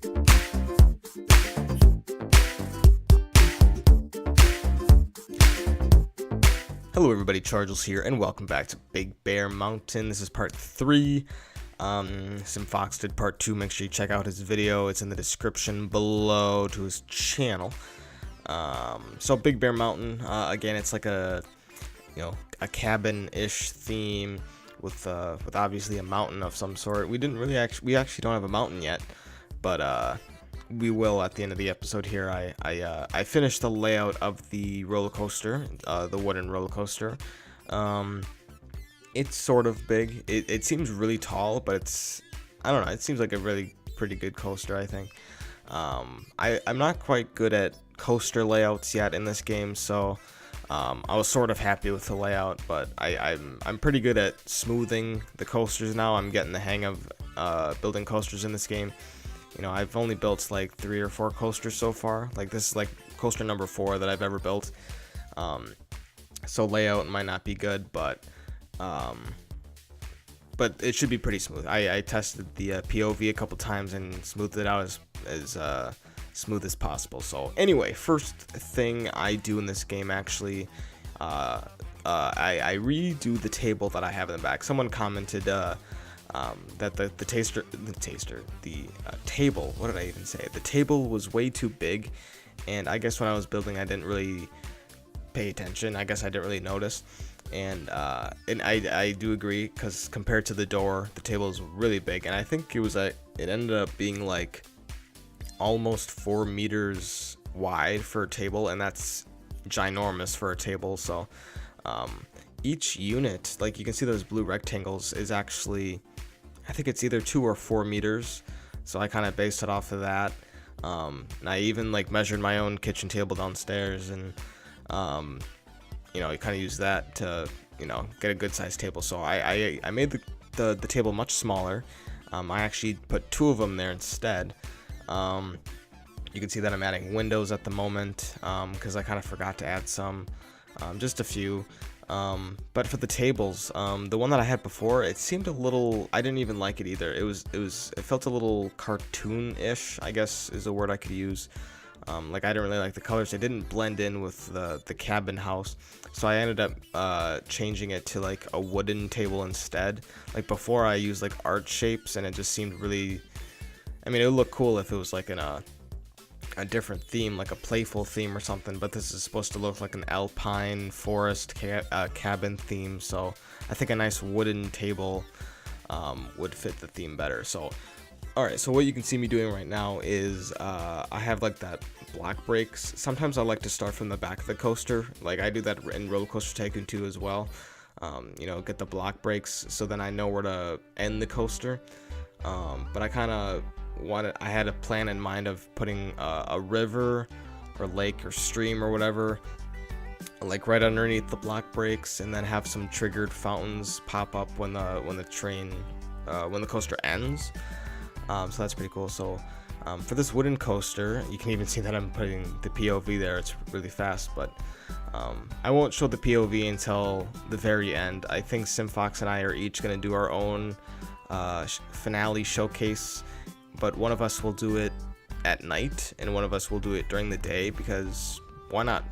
Hello everybody, Charles here, and welcome back to Big Bear Mountain. This is part 3. SimFox did part 2. Make sure you check out his video. It's in the description below to his channel. So Big Bear Mountain, again, it's like a cabin-ish theme with obviously a mountain of some sort. We actually don't have a mountain yet, but we will at the end of the episode here. I finished the layout of the roller coaster, the wooden roller coaster. It's sort of big. It seems really tall, but I don't know. It seems like a really pretty good coaster, I think. I'm not quite good at coaster layouts yet in this game, so I was sort of happy with the layout, but I'm pretty good at smoothing the coasters now. I'm getting the hang of building coasters in this game. You know, I've only built like 3 or 4 coasters so far. Like, this is like coaster number 4 that I've ever built. So layout might not be good, but it should be pretty smooth. I tested the POV a couple times and smoothed it out as smooth as possible. So anyway, first thing I do in this game, actually, I redo the table that I have in the back. Someone commented that the table, what did I even say? The table was way too big, and I guess when I was building, I didn't really pay attention. I guess I didn't really notice, and I do agree, because compared to the door, the table is really big, and I think it ended up being like almost 4 meters wide for a table, and that's ginormous for a table. So each unit, like you can see those blue rectangles, is actually, I think it's either 2 or 4 meters. So I kind of based it off of that. And I even like measured my own kitchen table downstairs, and I kind of used that to get a good sized table. So I made the table much smaller. I actually put 2 of them there instead. You can see that I'm adding windows at the moment, because I kind of forgot to add some, just a few. But for the tables, the one that I had before, it seemed a little, I didn't even like it either. It felt a little cartoon-ish, I guess is a word I could use. Like, I didn't really like the colors. It didn't blend in with the cabin house. So I ended up changing it to like a wooden table instead. Like, before I used like art shapes, and it just seemed really, I mean, it would look cool if it was like in a different theme, like a playful theme or something, but this is supposed to look like an alpine forest cabin theme, so I think a nice wooden table would fit the theme better. So alright, so what you can see me doing right now is I have like that block breaks. Sometimes I like to start from the back of the coaster, like I do that in Roller Coaster Tycoon 2 as well. Get the block breaks so then I know where to end the coaster. But I had a plan in mind of putting a river or lake or stream or whatever, like right underneath the block breaks, and then have some triggered fountains pop up when the coaster ends. So that's pretty cool. So for this wooden coaster, you can even see that I'm putting the POV there. It's really fast, but I won't show the POV until the very end. I think SimFox and I are each going to do our own finale showcase, but one of us will do it at night and one of us will do it during the day, because why not?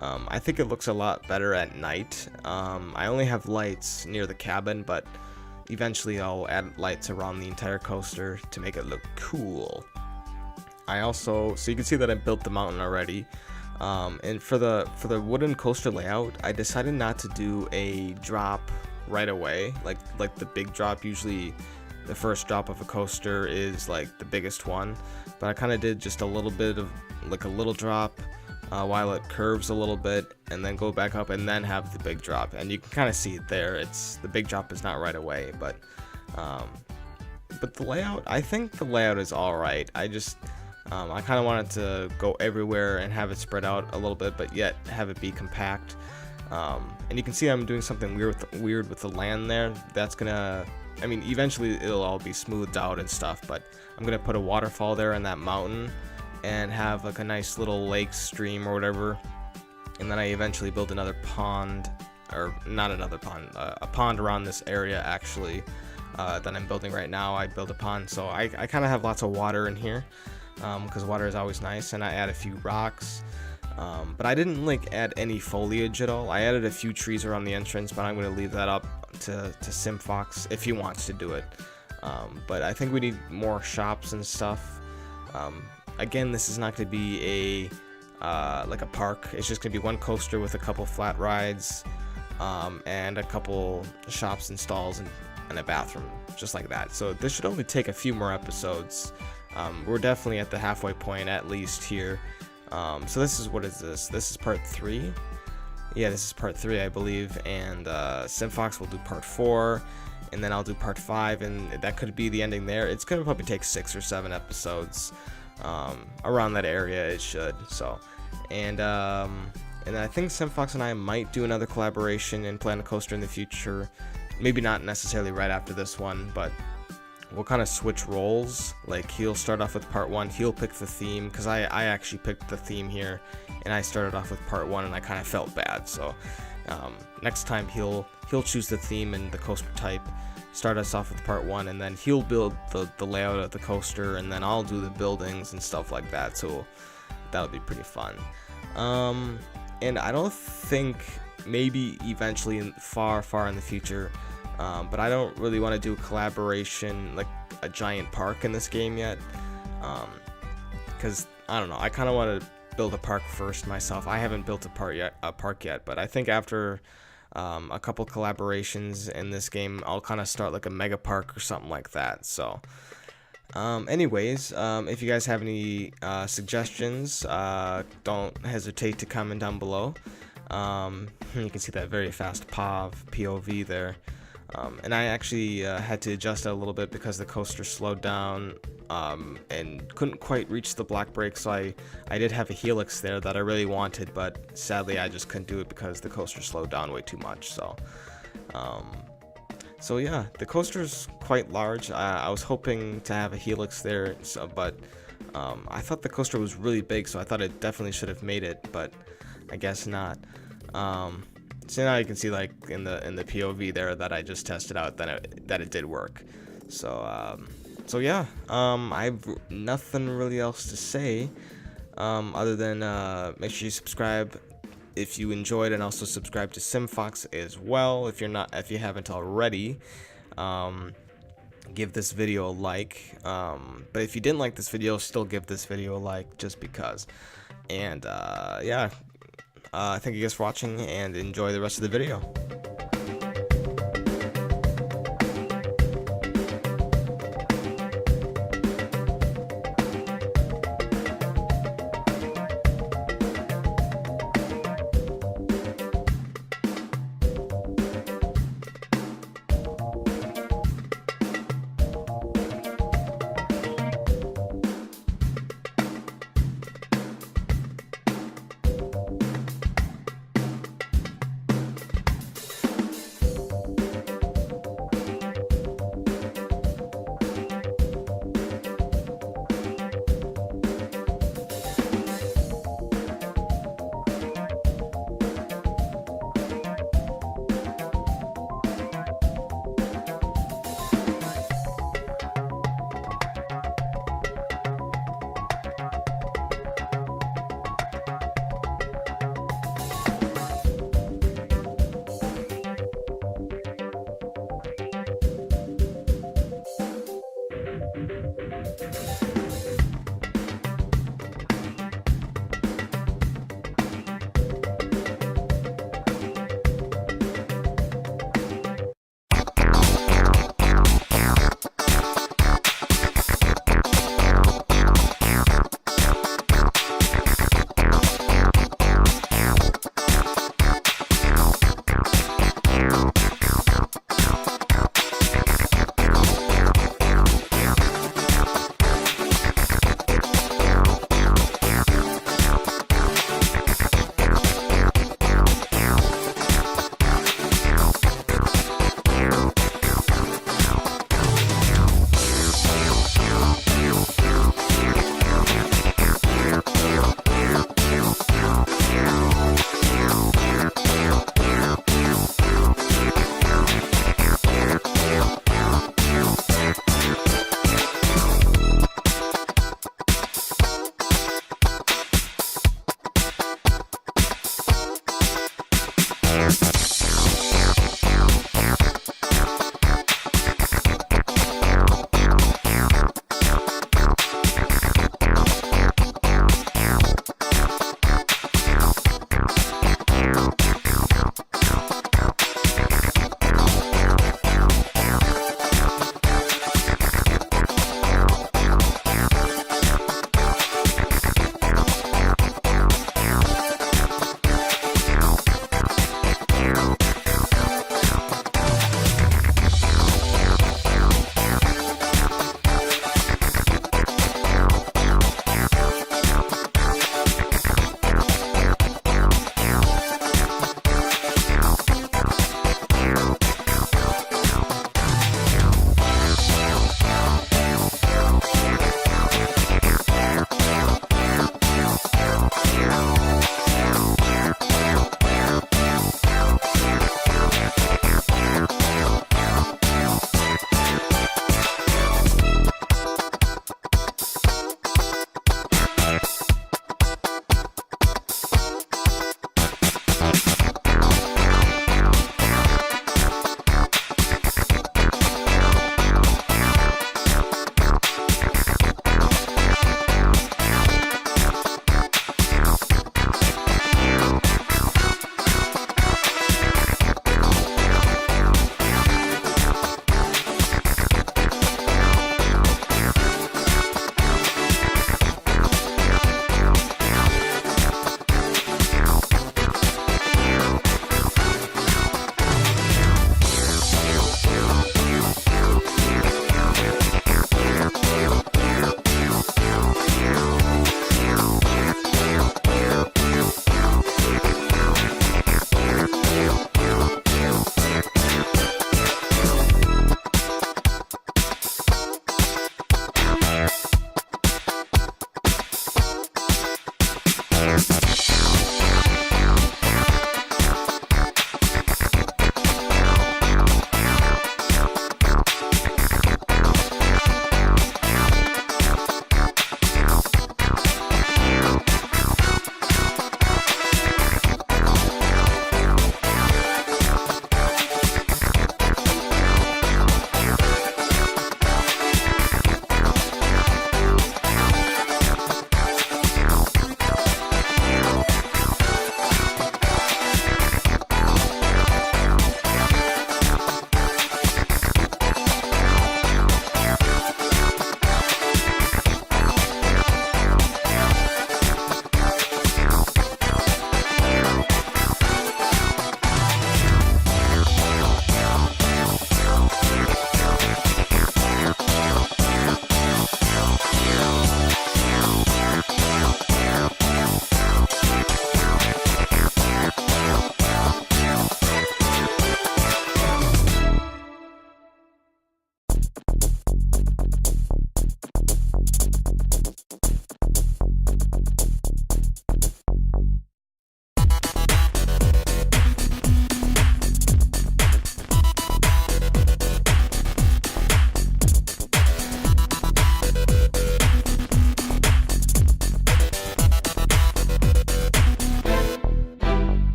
I think it looks a lot better at night. I only have lights near the cabin, but eventually I'll add lights around the entire coaster to make it look cool. So you can see that I built the mountain already. And for the wooden coaster layout, I decided not to do a drop right away, like the big drop. Usually the first drop of a coaster is like the biggest one, but I kind of did just a little bit of like a little drop while it curves a little bit, and then go back up and then have the big drop. And you can kind of see it there. The big drop is not right away, but the layout, I think the layout is all right. I kind of wanted to go everywhere and have it spread out a little bit, but yet have it be compact. And you can see I'm doing something weird with the land there. That's gonna, I mean, eventually it'll all be smoothed out and stuff, but I'm gonna put a waterfall there in that mountain and have like a nice little lake, stream, or whatever. And then I eventually build another pond, or not another pond, a pond around this area actually, that I'm building right now, I build upon. So I kind of have lots of water in here, because water is always nice, and I add a few rocks. But I didn't like add any foliage at all. I added a few trees around the entrance, but I'm going to leave that up to SimFox if he wants to do it. But I think we need more shops and stuff. Again, this is not going to be like a park. It's just going to be one coaster with a couple flat rides, and a couple shops and stalls and a bathroom, just like that. So this should only take a few more episodes. We're definitely at the halfway point, at least here. So this is, what is this? This is part 3. Yeah, this is part 3, I believe, and SimFox will do part 4, and then I'll do part 5, and that could be the ending there. It's gonna probably take 6 or 7 episodes, around that area. It should. So, and I think SimFox and I might do another collaboration and plan a coaster in the future. Maybe not necessarily right after this one, but we'll kind of switch roles. Like, he'll start off with part 1, he'll pick the theme, because I actually picked the theme here, and I started off with part 1, and I kind of felt bad. So next time he'll choose the theme and the coaster type, start us off with part 1, and then he'll build the layout of the coaster, and then I'll do the buildings and stuff like that. So that'll be pretty fun. And I don't think, maybe eventually far in the future, but I don't really want to do a collaboration, like a giant park in this game yet, because I don't know, I kind of want to build a park first myself. I haven't built a park yet, but I think after a couple collaborations in this game, I'll kind of start like a mega park or something like that. So anyways, if you guys have any suggestions, don't hesitate to comment down below. You can see that very fast POV there. And I actually had to adjust it a little bit because the coaster slowed down, and couldn't quite reach the black brake. So I did have a helix there that I really wanted, but sadly I just couldn't do it because the coaster slowed down way too much. So yeah, the coaster's quite large. I was hoping to have a helix there, but I thought the coaster was really big, so I thought it definitely should have made it, but I guess not. So now you can see, like, in the POV there that I just tested out, that it did work. So yeah, I've nothing really else to say, other than make sure you subscribe if you enjoyed, and also subscribe to SimFox as well if you haven't already. Give this video a like, but if you didn't like this video, still give this video a like, just because. And yeah. Thank you guys for watching, and enjoy the rest of the video.